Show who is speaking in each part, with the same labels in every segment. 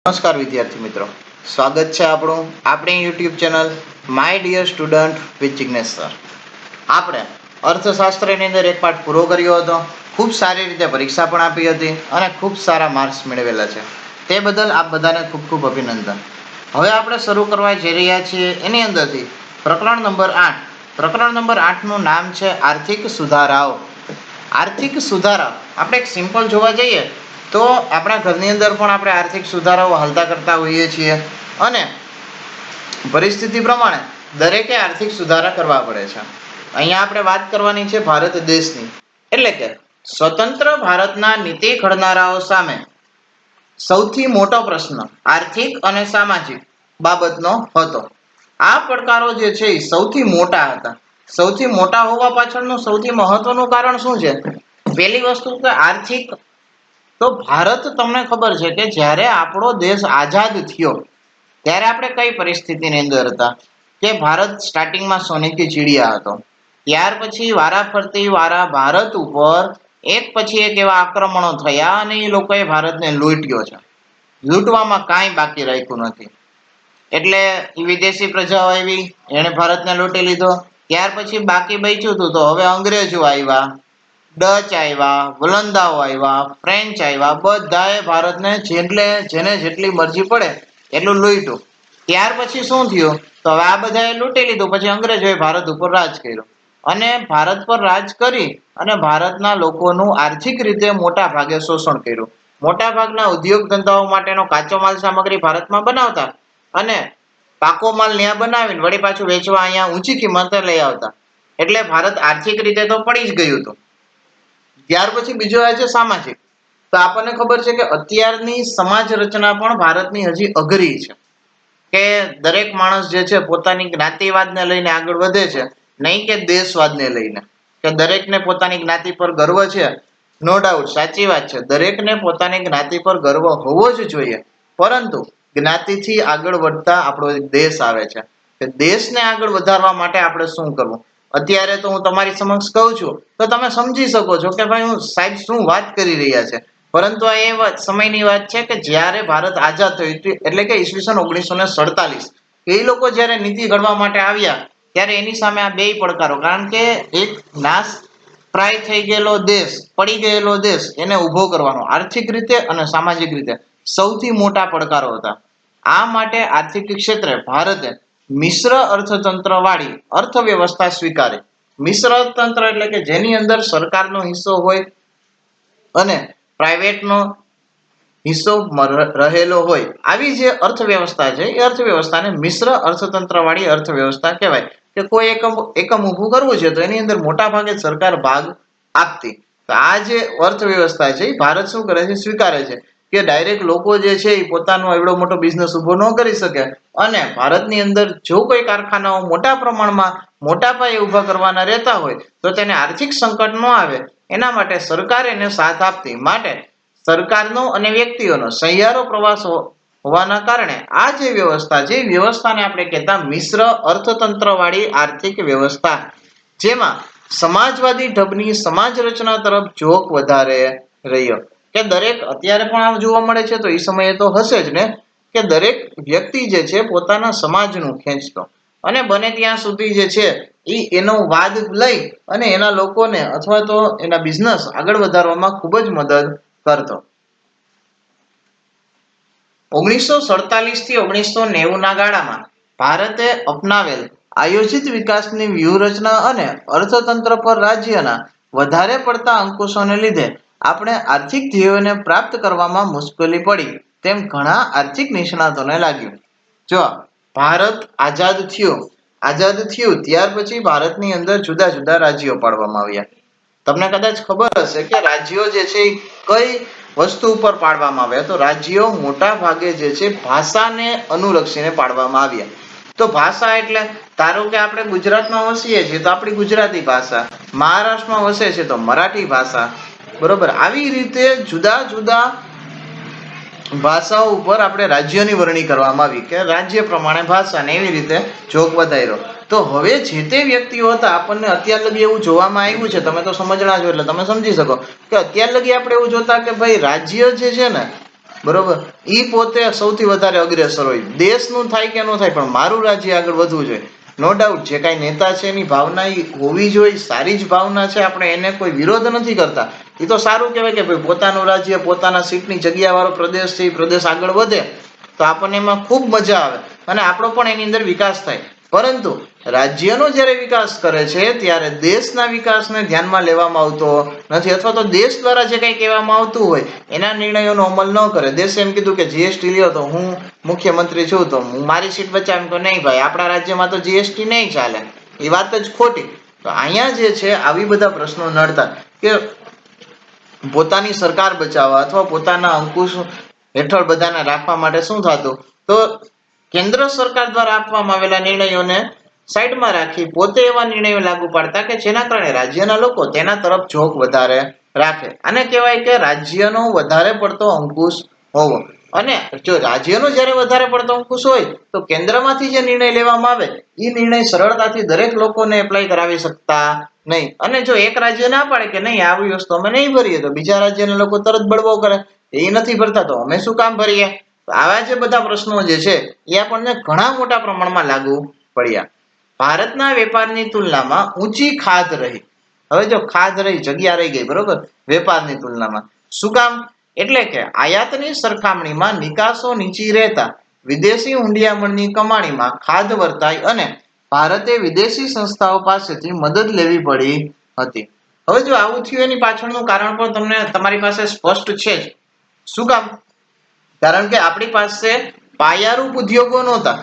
Speaker 1: નમસ્કાર વિદ્યાર્થી મિત્રો, સ્વાગત છે આપણું આપણી YouTube channel my dear student with Jignesh sir. આપણે અર્થશાસ્ત્રની અંદર એક પાઠ પૂરો કર્યો હતો. ખૂબ સારી રીતે પરીક્ષા પણ આપી હતી અને ખૂબ સારા માર્ક્સ મેળવેલા છે. તે બદલ આપ બધાને ખૂબ ખૂબ અભિનંદન. હવે આપણે શરૂ કરવા જઈ રહ્યા છીએ એની અંદરથી પ્રકરણ નંબર 8. પ્રકરણ નંબર 8નું નામ છે આર્થિક સુધારાઓ. આર્થિક સુધારા આપણે એક સિમ્પલ જોવા જઈએ તો આપણા ઘરની અંદર પણ આપણે આર્થિક સુધારાઓ હાલતા કરતા હોઈએ છીએ અને પરિસ્થિતિ પ્રમાણે દરેકે આર્થિક સુધારા કરવા પડે છે. અહીંયા આપણે વાત કરવાની છે ભારત દેશની, એટલે કે સ્વતંત્ર ભારતના નીતિ ઘડનારાઓ સામે સૌથી મોટો પ્રશ્ન આર્થિક અને સામાજિક બાબતનો હતો. આ પડકારો જે છે એ સૌથી મોટા હતા. સૌથી મોટા હોવા પાછળનું સૌથી મહત્વનું કારણ શું છે? પહેલી વસ્તુ કે આર્થિક. તો ભારત, તમને ખબર છે કે જ્યારે આપણો દેશ આઝાદ થયો ત્યારે આપણે કઈ પરિસ્થિતિની અંદર હતા કે ભારત સ્ટાર્ટિંગમાં સોને કી ચીડિયા હતો. ત્યાર પછી વારાફરતી ભારત ઉપર એક પછી એક એવા આક્રમણો થયા અને એ લોકોએ ભારતને લૂંટ્યો છે. લૂંટવામાં કાંઈ બાકી રાખ્યું નથી. એટલે વિદેશી પ્રજાઓ આવી, એણે ભારતને લૂંટી લીધો. ત્યાર પછી બાકી બચ્યું હતું તો હવે અંગ્રેજો આવ્યા, ડચ આવ્યા, વલંદાઓ આવ્યા, ફ્રેન્ચ આવ્યા, બધાએ ભારતને જેને જેટલી મરજી પડે એટલું લૂંટ્યું. ત્યાર પછી શું થયું? તો હવે આ બધાએ લૂંટી લીધું. પછી અંગ્રેજોએ ભારત ઉપર રાજ કર્યું અને ભારત પર રાજ કરી અને ભારતના લોકોનું આર્થિક રીતે મોટા ભાગે શોષણ કર્યું. મોટા ભાગના ઉદ્યોગ ધંધાઓ માટેનો કાચો માલ સામગ્રી ભારતમાં બનાવતા અને પાકો માલ ત્યાં બનાવીને વળી પાછું વેચવા અહીંયા ઊંચી કિંમતે લઈ આવતા. એટલે ભારત આર્થિક રીતે તો પડી જ ગયું હતું. ત્યાર પછી બીજો આવે છે સામાજિક. તો આપણને ખબર છે કે અત્યારની સમાજ રચના પણ ભારતની હજી અઘરી છે કે દરેક માણસ જે છે પોતાની જ્ઞાતિવાદને લઈને આગળ વધે છે, નહીં કે દેશવાદને લઈને. કે દરેકને પોતાની જ્ઞાતિ પર ગર્વ છે. નો ડાઉટ, સાચી વાત છે, દરેકને પોતાની જ્ઞાતિ પર ગર્વ હોવો જ જોઈએ. પરંતુ જ્ઞાતિથી આગળ વધતા આપણો દેશ આવે છે. કે દેશને આગળ વધારવા માટે આપણે શું કરવું? અત્યારે તો હું તમારી સમક્ષ કહું છું તો તમે સમજી શકો છો કે ભાઈ હું સાહેબ શું વાત કરી રહ્યા છે. પરંતુ આ એ સમયની વાત છે કે જ્યારે ભારત આઝાદ થયું, એટલે કે ઈસવીસન 1947, એ લોકો જ્યારે નીતિ ઘડવા માટે આવ્યા ત્યારે એની સામે આ બે પડકારો, કારણ કે એક નાશ પ્રાય થઈ ગયેલો દેશ, પડી ગયેલો દેશ, એને ઊભો કરવાનો આર્થિક રીતે અને સામાજિક રીતે સૌથી મોટા પડકારો હતા. આ માટે આર્થિક ક્ષેત્રે ભારતે મિશ્ર અર્થતંત્ર વાળી અર્થવ્યવસ્થા સ્વીકારી. મિશ્ર અર્થતંત્ર એટલે કે જેની અંદર સરકારનો હિસ્સો હોય અને પ્રાઇવેટનો હિસ્સો રહેલો હોય, આવી જે અર્થવ્યવસ્થા છે એ અર્થવ્યવસ્થાને મિશ્ર અર્થતંત્ર વાળી અર્થવ્યવસ્થા કહેવાય. કે કોઈ એકમ ઊભું કરવું છે તો એની અંદર મોટા ભાગે સરકાર ભાગ આપતી. તો આ જે અર્થવ્યવસ્થા છે એ ભારત શું કરે છે? સ્વીકારે છે કે ડાયરેક્ટ લોકો જે છે એ પોતાનો એવડો મોટો બિઝનેસ ઊભો ન કરી શકે અને ભારતની અંદર જો કોઈ કારખાનાઓ મોટા પ્રમાણમાં મોટા પાયે ઊભા કરવાના રહેતા હોય તો તેને આર્થિક સંકટ ન આવે એના માટે સરકાર એને સાથ આપતી. માટે સરકારનો અને વ્યક્તિઓનો સહિયારો પ્રવાસ હોવાના કારણે આ જે વ્યવસ્થા છે એ વ્યવસ્થાને આપણે કહેતા મિશ્ર અર્થતંત્ર વાળી આર્થિક વ્યવસ્થા, જેમાં સમાજવાદી ઢબની સમાજ રચના તરફ ઝોક વધારે રહ્યો. કે દરેક, અત્યારે પણ આમ જોવા મળે છે તો એ સમયે તો હશે જ ને, કે દરેક વ્યક્તિ જે છે પોતાના સમાજનું ખેંચતો અને બને ત્યાં સુધી જે છે એનો વાદ લઈ અને એના લોકોને અથવા તો એના બિઝનેસ આગળ વધારવામાં ખૂબ જ મદદ કરતો. 1947 થી 1990 ના ગાળામાં ભારતે અપનાવેલ આયોજિત વિકાસની વ્યૂહરચના અને અર્થતંત્ર પર રાજ્યના વધારે પડતા અંકુશોને લીધે આપણે આર્થિક ધ્યેયોને પ્રાપ્ત કરવામાં મુશ્કેલી પડી તેમ ઘણા આર્થિક નિષ્ણાતોને લાગ્યું. જો ભારત આઝાદ થયું ત્યાર પછી ભારતની અંદર જુદા જુદા રાજ્યો પાડવામાં આવ્યા. તમને કદાચ ખબર હશે કે રાજ્યો જે છે કઈ વસ્તુ ઉપર પાડવામાં આવ્યા. તો રાજ્યો મોટા ભાગે જે છે ભાષાને અનુલક્ષીને પાડવામાં આવ્યા. તો ભાષા એટલે ધારો કે આપણે ગુજરાતમાં વસીએ છીએ તો આપણી ગુજરાતી ભાષા, મહારાષ્ટ્રમાં વસે છે તો મરાઠી ભાષા, બરોબર. આવી રીતે જુદા જુદા ભાષાઓ ઉપર આપણે રાજ્યોની વરણી કરવામાં આવી કે રાજ્ય પ્રમાણે ભાષાને એવી રીતે જોગ વધાર્યો. તો હવે જે તે વ્યક્તિઓ હતા, આપણને અત્યાર લગી એવું જોવામાં આવ્યું છે, તમે તો સમજણા છો એટલે તમે સમજી શકો કે અત્યાર લગી આપણે એવું જોતા કે ભાઈ રાજ્ય જે છે ને બરોબર, ઈ પોતે સૌથી વધારે અગ્રેસર હોય. દેશનું થાય કે ન થાય પણ મારું રાજ્ય આગળ વધવું જોઈએ. નો ડાઉટ જે કાંઈ નેતા છે એની ભાવના ઈ હોવી જોઈએ, સારી જ ભાવના છે, આપણે એને કોઈ વિરોધ નથી કરતા. એ તો સારું કહેવાય કે ભાઈ પોતાનું રાજ્ય, પોતાના સીટની જગ્યા વાળો પ્રદેશ છે, એ પ્રદેશ આગળ વધે તો આપણને એમાં ખૂબ મજા આવે અને આપણો પણ એની અંદર વિકાસ થાય. પરંતુ રાજ્યનો જ્યારે વિકાસ કરે છે ત્યારે દેશના વિકાસને ધ્યાનમાં લેવામાં આવતો નથી, અથવા તો દેશ દ્વારા જે કંઈ કહેવામાં આવતું હોય એના નિર્ણયોનો અમલ ન કરે. દેશે એમ કીધું કે જીએસટી લ્યો તો હું મુખ્યમંત્રી છું તો હું મારી સીટ બચાવીને, તો નહીં ભાઈ, આપણા રાજ્યમાં તો જીએસટી નહીં ચાલે. એ વાત જ ખોટી. તો અહીંયા જે છે આવી બધા પ્રશ્નો નડતા કે પોતાની સરકાર બચાવવા અથવા પોતાના અંકુશ હેઠળ બધાને રાખવા માટે શું થતું, તો કેન્દ્ર સરકાર દ્વારા આપવામાં આવેલા નિર્ણયોને સાઈડમાં રાખી પોતે એવા નિર્ણયો લાગુ પાડતા કે જેના કારણે રાજ્યના લોકો તેના તરફ ઝોક વધારે રાખે. આને કહેવાય કે રાજ્યનો વધારે પડતો અંકુશ હોવો. અને જો રાજ્યનો જ્યારે વધારે પડતો અંકુશ હોય તો કેન્દ્રમાંથી જે નિર્ણય લેવામાં આવે એ નિર્ણય સરળતાથી દરેક લોકોને એપ્લાય કરાવી શકતા નહીં. અને જો એક રાજ્ય ના પાડે કે નહીં આવી વસ્તુ અમે નહીં ભરીએ, તો બીજા રાજ્યના લોકો તરત બળવો કરે, એ નથી ભરતા તો અમે શું કામ ભરીએ. આવા જે બધા પ્રશ્નો જે છે એ આપણને ઘણા મોટા પ્રમાણમાં લાગુ પડ્યા. ભારતના વેપારની તુલનામાં ઊંચી ખાધ રહી. હવે જો ખાધ રહી, જગ્યા રહી ગઈ, બરોબર, વેપારની તુલનામાં. શું કામ? એટલે કે આયાતની સરખામણીમાં નિકાસો નીચી રહેતા વિદેશી હુંડિયામણની કમાણીમાં ખાધ વર્તાઈ અને ભારતે વિદેશી સંસ્થાઓ પાસેથી મદદ લેવી પડી હતી. હવે જો આવું થયું એની પાછળનું કારણ પણ તમને તમારી પાસે સ્પષ્ટ છે જ. શું કામ? કારણ કે આપણી પાસે પાયારૂપ ઉદ્યોગો નહોતા.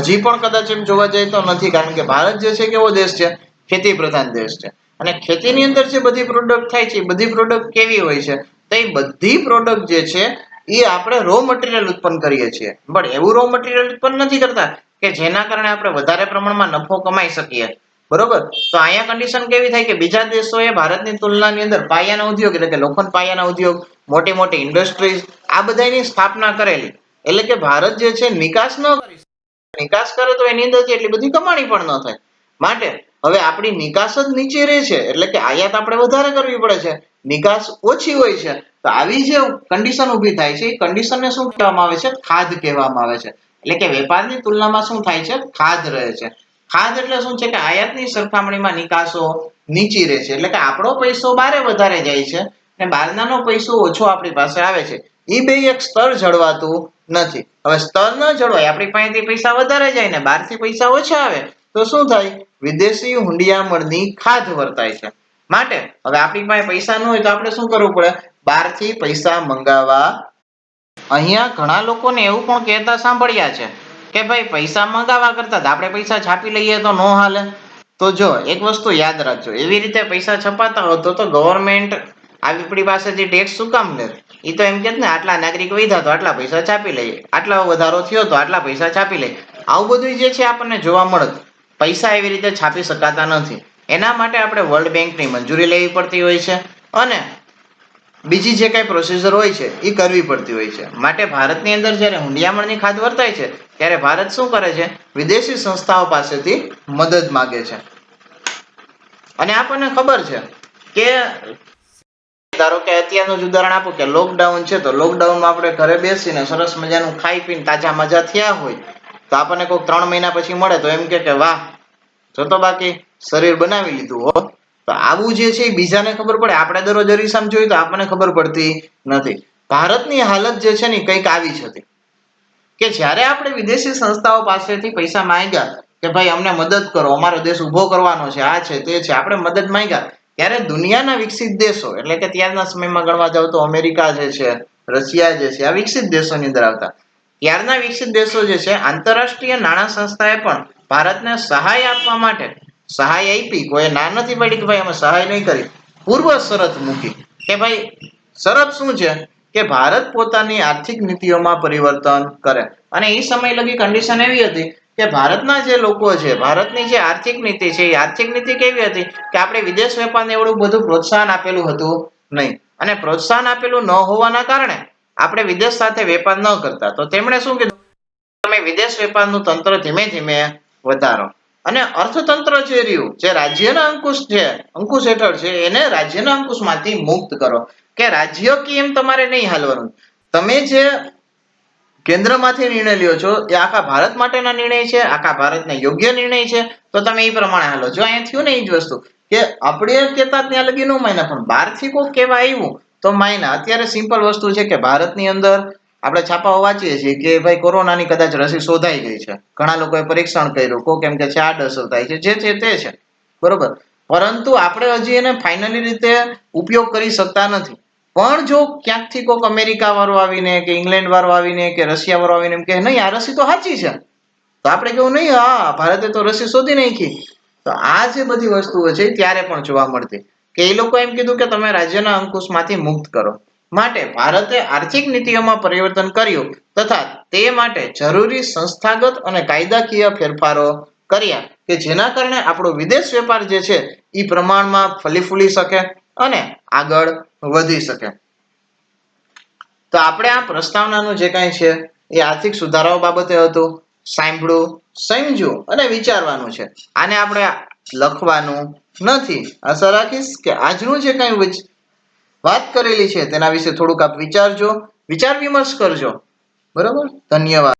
Speaker 1: હજી પણ કદાચ એમ જોવા જઈએ તો નથી, કારણ કે ભારત જે છે કેવો દેશ છે? ખેતી પ્રધાન દેશ છે. અને ખેતીની અંદર જે બધી પ્રોડક્ટ થાય છે એ બધી પ્રોડક્ટ કેવી હોય છે? તો એ બધી પ્રોડક્ટ જે છે એ આપણે રો મટીરિયલ ઉત્પન્ન કરીએ છીએ, પણ એવું રો મટીરિયલ ઉત્પન્ન નથી કરતા કે જેના કારણે આપણે વધારે પ્રમાણમાં નફો કમાઈ શકીએ. બરોબર, તો અહીંયા કન્ડિશન કેવી થાય કે બીજા દેશોએ ભારતની તુલનાની અંદર પાયાના ઉદ્યોગ એટલે કે લોખંડ પાયાના ઉદ્યોગ, મોટી મોટી ઇન્ડસ્ટ્રીઝ, આ બધાની સ્થાપના કરેલી. એટલે કે ભારત જે છે નિકાસ ન કરી શકે. નિકાસ કરે તો એની અંદર એટલી બધી કમાણી પણ ન થાય. માટે હવે આપણી નિકાસ જ નીચે રહે છે, એટલે કે આયાત આપણે વધારે કરવી પડે છે, નિકાસ ઓછી હોય છે. તો આવી જે કન્ડિશન ઊભી થાય છે એ કન્ડિશનને શું કહેવામાં આવે છે? ખાધ કહેવામાં આવે છે. એટલે કે વેપારની તુલનામાં શું થાય છે? ખાધ રહે છે. ખાધ એટલે શું છે કે આયાતની સરખામણીમાં નિકાસો નીચી રહે છે, એટલે કે આપણો પૈસો બારે વધારે જાય છે અને બહારનાનો પૈસો ઓછો આપણી પાસે આવે છે. એ બે એક સ્તર જળવાતું નથી. હવે સ્તર ન જળવાય, આપણી પાસેથી પૈસા વધારે જાય ને બહારથી પૈસા ઓછા આવે તો શું થાય? વિદેશી હુંડિયામણની ખાધ વર્તાય છે. માટે હવે આપણી પાસે પૈસા ન હોય તો આપણે શું કરવું પડે? બહારથી પૈસા મંગાવવા. અહીંયા ઘણા લોકોને એવું પણ કહેતા સાંભળ્યા છે કે ભાઈ પૈસા મંગાવવા કરતા આપણે પૈસા છાપી લઈએ તો ન હાલે. તો જો એક વસ્તુ યાદ રાખજો, એવી રીતે પૈસા છપાતા હોતો તો ગવર્મેન્ટ આપણી પાસેથી ટેક્સ શું કામ લે? એ તો એમ કે ને આટલા નાગરિક વધ્યા તો આટલા પૈસા છાપી લઈએ, આટલા વધારો થયો તો આટલા પૈસા છાપી લઈએ. આવું બધું જે છે આપણને જોવા મળે. પૈસા એવી રીતે છાપી શકાતા નથી. એના માટે આપણે વર્લ્ડ બેંકની મંજૂરી લેવી પડતી હોય છે અને બીજી જે કઈ પ્રોસીજર હોય છે એ કરવી પડતી હોય છે. માટે ભારતની અંદર જ્યારે હુંડિયામણની ખાધ વર્તાય છે ત્યારે ભારત શું કરે છે? વિદેશી સંસ્થાઓ પાસેથી મદદ માગે છે. અને આપણને ખબર છે કે ધારો કે અત્યારનું જ ઉદાહરણ આપો કે લોકડાઉન છે, તો લોકડાઉનમાં આપણે ઘરે બેસીને સરસ મજાનું ખાઈ પીને તાજા મજા થયા હોય તો આપણને કોઈક 3 મહિના પછી મળે તો એમ કે વાહ, જો તો બાકી શરીર બનાવી લીધું હો. તો આવું જે છે એ બીજાને ખબર પડે, આપણે દરરોજ અરીસામાં જોઈએ તો આપણને ખબર પડતી નથી. ભારતની હાલત જે છે ને કંઈક આવી જ હતી કે જ્યારે આપણે વિદેશી સંસ્થાઓ પાસેથી પૈસા માંગ્યા કે ભાઈ અમને મદદ કરો, અમારો દેશ ઉભો કરવાનો છે, આ છે તે છે, આપણે મદદ માંગ્યા, ત્યારે દુનિયાના વિકસિત દેશો એટલે કે ત્યારના સમયમાં ગણવા જાવ તો અમેરિકા જે છે, રશિયા જે છે, આ વિકસિત દેશોની અંદર આવતા. ત્યારના વિકસિત દેશો જે છે, આંતરરાષ્ટ્રીય નાણાં સંસ્થાએ પણ ભારતને સહાય આપવા માટે સહાય આપી. કોઈ ના નથી પડી કે ભાઈ અમે સહાય નહીં કરી. પૂર્વ શરત મૂકી કે ભાઈ શરત શું છે કે ભારત પોતાની આર્થિક નીતિઓમાં પરિવર્તન કરે. અને એ સમય લગી કન્ડિશન એવી હતી કે ભારતના જે લોકો છે, ભારતની જે આર્થિક નીતિ છે, એ આર્થિક નીતિ કેવી હતી કે આપણે વિદેશ વેપારને એવડું બધું પ્રોત્સાહન આપેલું હતું નહીં. અને પ્રોત્સાહન આપેલું ન હોવાના કારણે આપણે વિદેશ સાથે વેપાર ન કરતા. તો તેમણે શું કીધું? તમે વિદેશ વેપારનું તંત્ર ધીમે ધીમે વધારો અને અર્થતંત્ર જે રહ્યું, જે રાજ્યના અંકુશ છે, અંકુશ હેઠળ છે, એને રાજ્યના અંકુશમાંથી મુક્ત કરો. કે રાજ્ય કે એમ તમારે નહીં હાલવાનું. તમે જે કેન્દ્રમાંથી નિર્ણય લ્યો છો એ આખા ભારત માટેના નિર્ણય છે, આખા ભારતને યોગ્ય નિર્ણય છે, તો તમે એ પ્રમાણે હાલો. જો અહીંયા થયું ને એ જ વસ્તુ કે આપણે કહેતા ત્યાં લગી ન માન્યા, પણ બહારથી કોઈ કહેવા આવ્યું તો માયના. અત્યારે સિમ્પલ વસ્તુ છે કે ભારતની અંદર આપણે છાપાઓ વાંચીએ છીએ કે ભાઈ કોરોનાની કદાચ રસી શોધાઈ ગઈ છે, ઘણા લોકોએ પરીક્ષણ કર્યું, કોઈ કેમ કે છે આડઅસર થાય છે, જે છે તે છે, બરોબર. પરંતુ આપણે હજી એને ફાઇનલી રીતે ઉપયોગ કરી શકતા નથી. પણ જો ક્યાંકથી કોઈક અમેરિકા વાળો આવીને કે ઇંગ્લેન્ડ વાળો આવીને કે રશિયા વાળો આવીને એમ કે નહીં આ રસી તો સાચી છે, તો આપણે કેવું નહીં હા ભારતે તો રસી શોધી નાખી. તો આ જે બધી વસ્તુઓ છે ત્યારે પણ જોવા મળતી કે એ લોકો એમ કીધું કે તમે રાજ્યના અંકુશમાંથી મુક્ત કરો. માટે ભારતે આર્થિક નીતિઓમાં પરિવર્તન કર્યું તથા તે માટે જરૂરી સંસ્થાગત અને કાયદાકીય ફેરફારો કર્યા કે જેના કારણે આપણો વિદેશ વેપાર જે છે એ પ્રમાણમાં ફલી ફૂલી શકે અને આગળ વધી શકે. તો આપણે આ પ્રસ્તાવનાનું જે કાંઈ છે એ આર્થિક સુધારાઓ બાબતે હતું. સાંભળવું, સમજવું અને વિચારવાનું છે. આને આપણે લખવાનું નથી. આશા રાખીશ કે આજનું જે કાંઈ વાત કરેલી છે તેના વિશે થોડુંક આપ વિચારજો, વિચાર વિમર્શ કરજો. બરોબર, ધન્યવાદ.